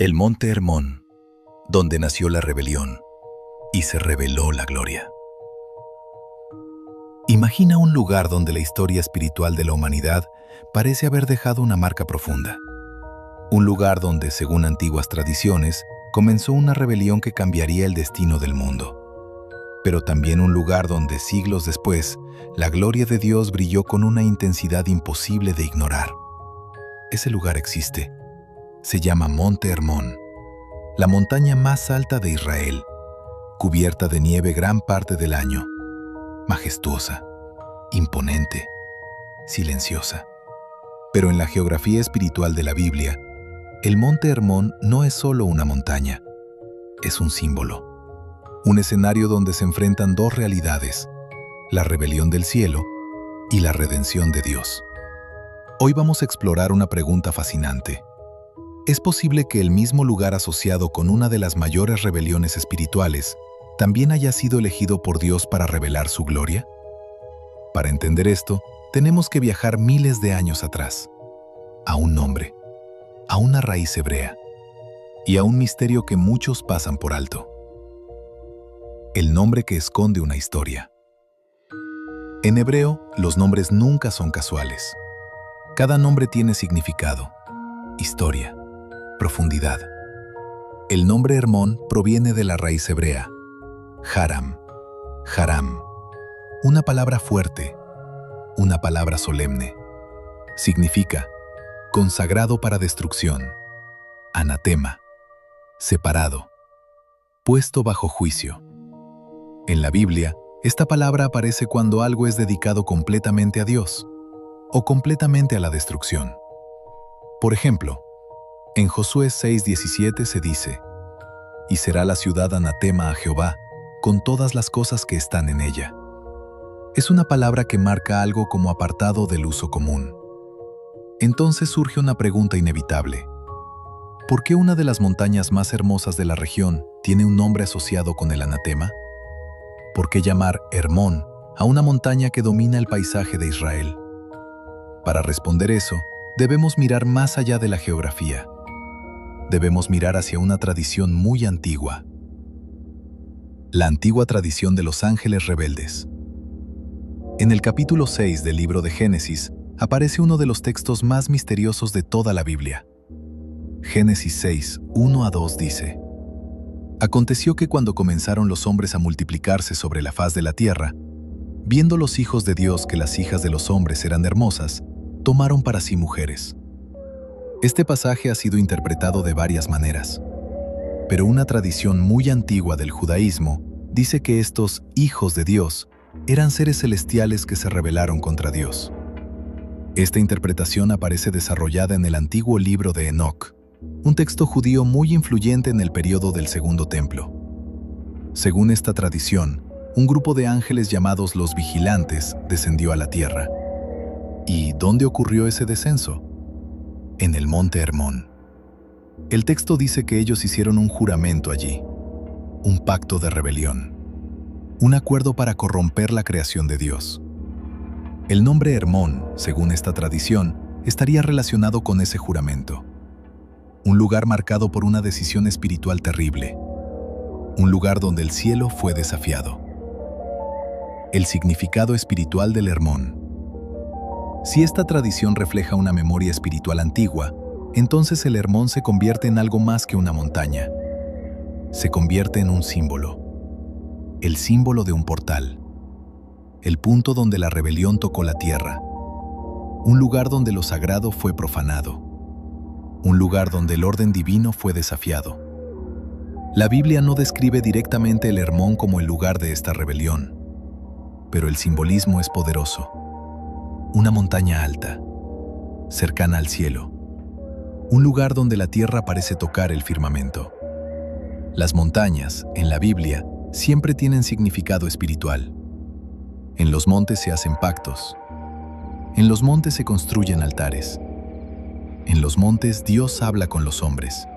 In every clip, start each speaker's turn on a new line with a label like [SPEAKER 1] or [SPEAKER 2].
[SPEAKER 1] El monte Hermón, donde nació la rebelión y se reveló la gloria. Imagina un lugar donde la historia espiritual de la humanidad parece haber dejado una marca profunda. Un lugar donde, según antiguas tradiciones, comenzó una rebelión que cambiaría el destino del mundo. Pero también un lugar donde, siglos después, la gloria de Dios brilló con una intensidad imposible de ignorar. Ese lugar existe. Se llama Monte Hermón, la montaña más alta de Israel, cubierta de nieve gran parte del año, majestuosa, imponente, silenciosa. Pero en la geografía espiritual de la Biblia, el Monte Hermón no es solo una montaña, es un símbolo, un escenario donde se enfrentan dos realidades, la rebelión del cielo y la redención de Dios. Hoy vamos a explorar una pregunta fascinante. ¿Es posible que el mismo lugar asociado con una de las mayores rebeliones espirituales también haya sido elegido por Dios para revelar su gloria? Para entender esto, tenemos que viajar miles de años atrás, a un nombre, a una raíz hebrea y a un misterio que muchos pasan por alto. El nombre que esconde una historia. En hebreo, los nombres nunca son casuales. Cada nombre tiene significado, historia, profundidad. El nombre Hermón proviene de la raíz hebrea, Haram, una palabra fuerte, una palabra solemne. Significa consagrado para destrucción, anatema, separado, puesto bajo juicio. En la Biblia, esta palabra aparece cuando algo es dedicado completamente a Dios o completamente a la destrucción. Por ejemplo, en Josué 6:17 se dice: «Y será la ciudad anatema a Jehová, con todas las cosas que están en ella». Es una palabra que marca algo como apartado del uso común. Entonces surge una pregunta inevitable. ¿Por qué una de las montañas más hermosas de la región tiene un nombre asociado con el anatema? ¿Por qué llamar Hermón a una montaña que domina el paisaje de Israel? Para responder eso, debemos mirar más allá de la geografía. Debemos mirar hacia una tradición muy antigua. La antigua tradición de los ángeles rebeldes. En el capítulo 6 del libro de Génesis aparece uno de los textos más misteriosos de toda la Biblia. Génesis 6, 1-2 dice: «Aconteció que cuando comenzaron los hombres a multiplicarse sobre la faz de la tierra, viendo los hijos de Dios que las hijas de los hombres eran hermosas, tomaron para sí mujeres». Este pasaje ha sido interpretado de varias maneras, pero una tradición muy antigua del judaísmo dice que estos hijos de Dios eran seres celestiales que se rebelaron contra Dios. Esta interpretación aparece desarrollada en el antiguo libro de Enoc, un texto judío muy influyente en el periodo del Segundo Templo. Según esta tradición, un grupo de ángeles llamados los vigilantes descendió a la tierra. ¿Y dónde ocurrió ese descenso? En el monte Hermón. El texto dice que ellos hicieron un juramento allí, un pacto de rebelión, un acuerdo para corromper la creación de Dios. El nombre Hermón, según esta tradición, estaría relacionado con ese juramento. Un lugar marcado por una decisión espiritual terrible. Un lugar donde el cielo fue desafiado. El significado espiritual del Hermón. Si esta tradición refleja una memoria espiritual antigua, entonces el Hermón se convierte en algo más que una montaña. Se convierte en un símbolo. El símbolo de un portal. El punto donde la rebelión tocó la tierra. Un lugar donde lo sagrado fue profanado. Un lugar donde el orden divino fue desafiado. La Biblia no describe directamente el Hermón como el lugar de esta rebelión, pero el simbolismo es poderoso. Una montaña alta, cercana al cielo. Un lugar donde la tierra parece tocar el firmamento. Las montañas, en la Biblia, siempre tienen significado espiritual. En los montes se hacen pactos. En los montes se construyen altares. En los montes Dios habla con los hombres.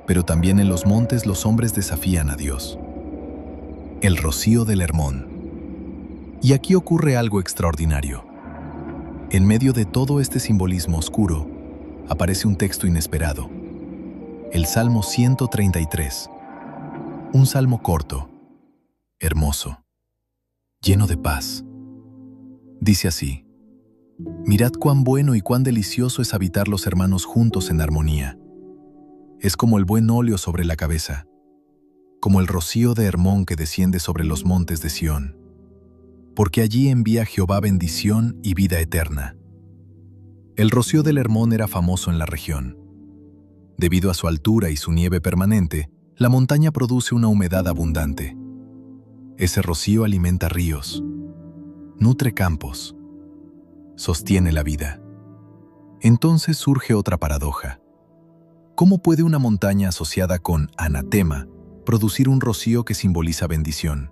[SPEAKER 1] Pero también en los montes los hombres desafían a Dios. El rocío del Hermón. Y aquí ocurre algo extraordinario. En medio de todo este simbolismo oscuro, aparece un texto inesperado. El Salmo 133. Un salmo corto, hermoso, lleno de paz. Dice así: mirad cuán bueno y cuán delicioso es habitar los hermanos juntos en armonía. Es como el buen óleo sobre la cabeza, como el rocío de Hermón que desciende sobre los montes de Sión. Porque allí envía Jehová bendición y vida eterna. El rocío del Hermón era famoso en la región. Debido a su altura y su nieve permanente, la montaña produce una humedad abundante. Ese rocío alimenta ríos, nutre campos, sostiene la vida. Entonces surge otra paradoja. ¿Cómo puede una montaña asociada con anatema producir un rocío que simboliza bendición?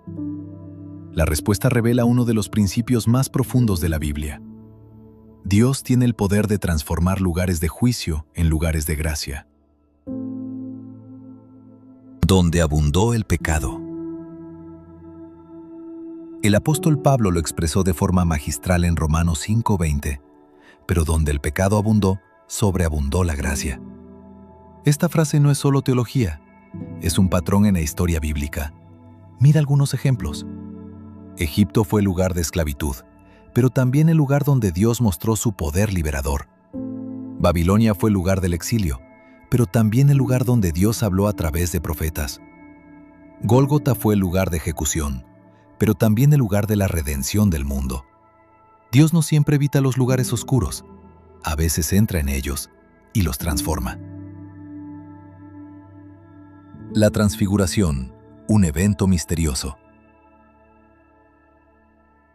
[SPEAKER 1] La respuesta revela uno de los principios más profundos de la Biblia. Dios tiene el poder de transformar lugares de juicio en lugares de gracia. Donde abundó el pecado. El apóstol Pablo lo expresó de forma magistral en Romanos 5:20, pero donde el pecado abundó, sobreabundó la gracia. Esta frase no es solo teología, es un patrón en la historia bíblica. Mira algunos ejemplos. Egipto fue el lugar de esclavitud, pero también el lugar donde Dios mostró su poder liberador. Babilonia fue el lugar del exilio, pero también el lugar donde Dios habló a través de profetas. Gólgota fue el lugar de ejecución, pero también el lugar de la redención del mundo. Dios no siempre evita los lugares oscuros, a veces entra en ellos y los transforma. La transfiguración, un evento misterioso.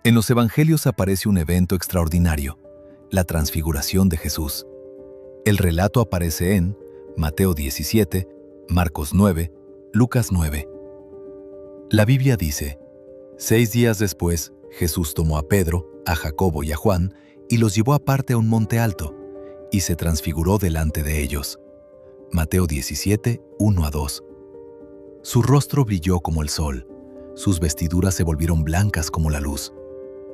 [SPEAKER 1] En los evangelios aparece un evento extraordinario, la transfiguración de Jesús. El relato aparece en Mateo 17, Marcos 9, Lucas 9. La Biblia dice: 6 días después, Jesús tomó a Pedro, a Jacobo y a Juan y los llevó aparte a un monte alto, y se transfiguró delante de ellos. Mateo 17, 1-2. Su rostro brilló como el sol, sus vestiduras se volvieron blancas como la luz.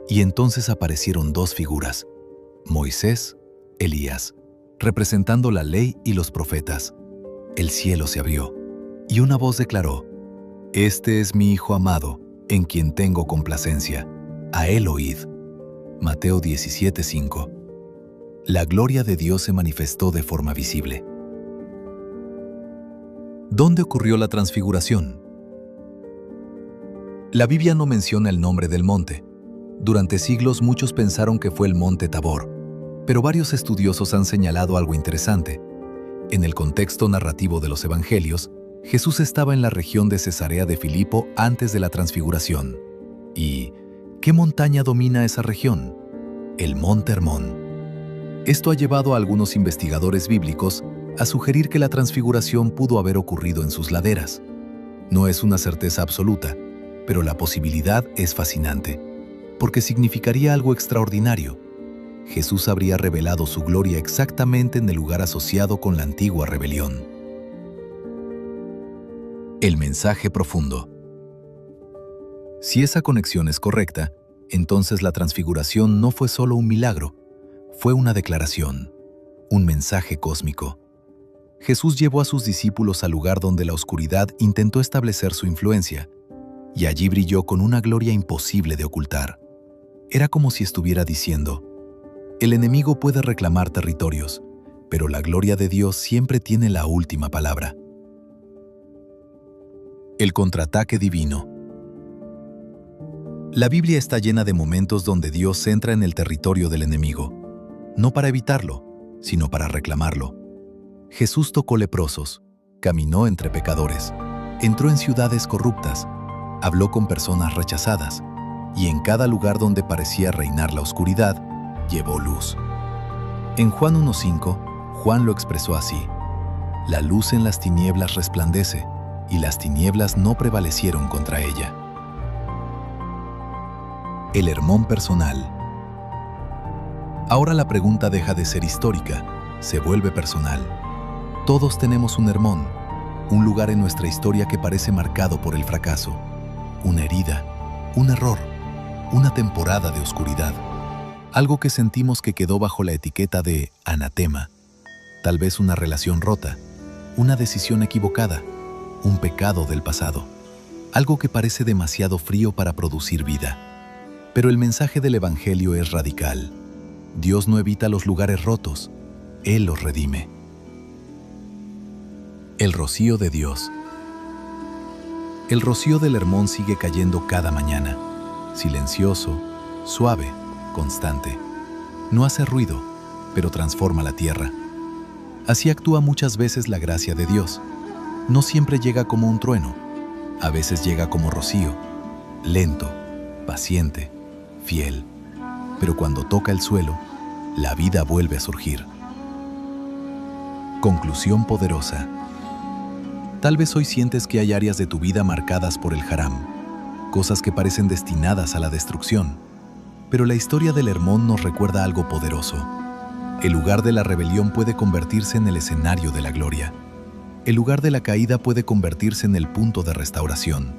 [SPEAKER 1] Y entonces aparecieron 2 figuras, Moisés, Elías, representando la ley y los profetas. El cielo se abrió, y una voz declaró: Este es mi Hijo amado, en quien tengo complacencia. A él oíd. Mateo 17:5. La gloria de Dios se manifestó de forma visible. ¿Dónde ocurrió la transfiguración? La Biblia no menciona el nombre del monte. Durante siglos muchos pensaron que fue el monte Tabor, pero varios estudiosos han señalado algo interesante. En el contexto narrativo de los evangelios, Jesús estaba en la región de Cesarea de Filipo antes de la transfiguración. ¿Y qué montaña domina esa región? El monte Hermón. Esto ha llevado a algunos investigadores bíblicos a sugerir que la transfiguración pudo haber ocurrido en sus laderas. No es una certeza absoluta, pero la posibilidad es fascinante, porque significaría algo extraordinario. Jesús habría revelado su gloria exactamente en el lugar asociado con la antigua rebelión. El mensaje profundo. Si esa conexión es correcta, entonces la transfiguración no fue solo un milagro, fue una declaración, un mensaje cósmico. Jesús llevó a sus discípulos al lugar donde la oscuridad intentó establecer su influencia, y allí brilló con una gloria imposible de ocultar. Era como si estuviera diciendo: el enemigo puede reclamar territorios, pero la gloria de Dios siempre tiene la última palabra. El contraataque divino. La Biblia está llena de momentos donde Dios entra en el territorio del enemigo, no para evitarlo, sino para reclamarlo. Jesús tocó leprosos, caminó entre pecadores, entró en ciudades corruptas, habló con personas rechazadas, y en cada lugar donde parecía reinar la oscuridad, llevó luz. En Juan 1:5, Juan lo expresó así: la luz en las tinieblas resplandece, y las tinieblas no prevalecieron contra ella. El Hermón personal. Ahora la pregunta deja de ser histórica, se vuelve personal. Todos tenemos un Hermón, un lugar en nuestra historia que parece marcado por el fracaso, una herida, un error, una temporada de oscuridad, algo que sentimos que quedó bajo la etiqueta de anatema, tal vez una relación rota, una decisión equivocada, un pecado del pasado, algo que parece demasiado frío para producir vida. Pero el mensaje del Evangelio es radical. Dios no evita los lugares rotos, Él los redime. El rocío de Dios. El rocío del Hermón sigue cayendo cada mañana, silencioso, suave, constante. No hace ruido, pero transforma la tierra. Así actúa muchas veces la gracia de Dios. No siempre llega como un trueno, a veces llega como rocío, lento, paciente, fiel. Pero cuando toca el suelo, la vida vuelve a surgir. Conclusión poderosa. Tal vez hoy sientes que hay áreas de tu vida marcadas por el haram, cosas que parecen destinadas a la destrucción. Pero la historia del Hermón nos recuerda algo poderoso. El lugar de la rebelión puede convertirse en el escenario de la gloria. El lugar de la caída puede convertirse en el punto de restauración.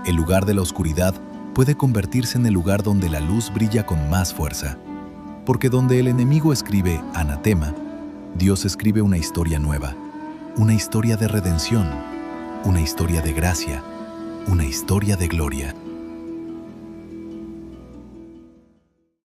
[SPEAKER 1] El lugar de la oscuridad puede convertirse en el lugar donde la luz brilla con más fuerza. Porque donde el enemigo escribe anatema, Dios escribe una historia nueva. Una historia de redención, una historia de gracia, una historia de gloria.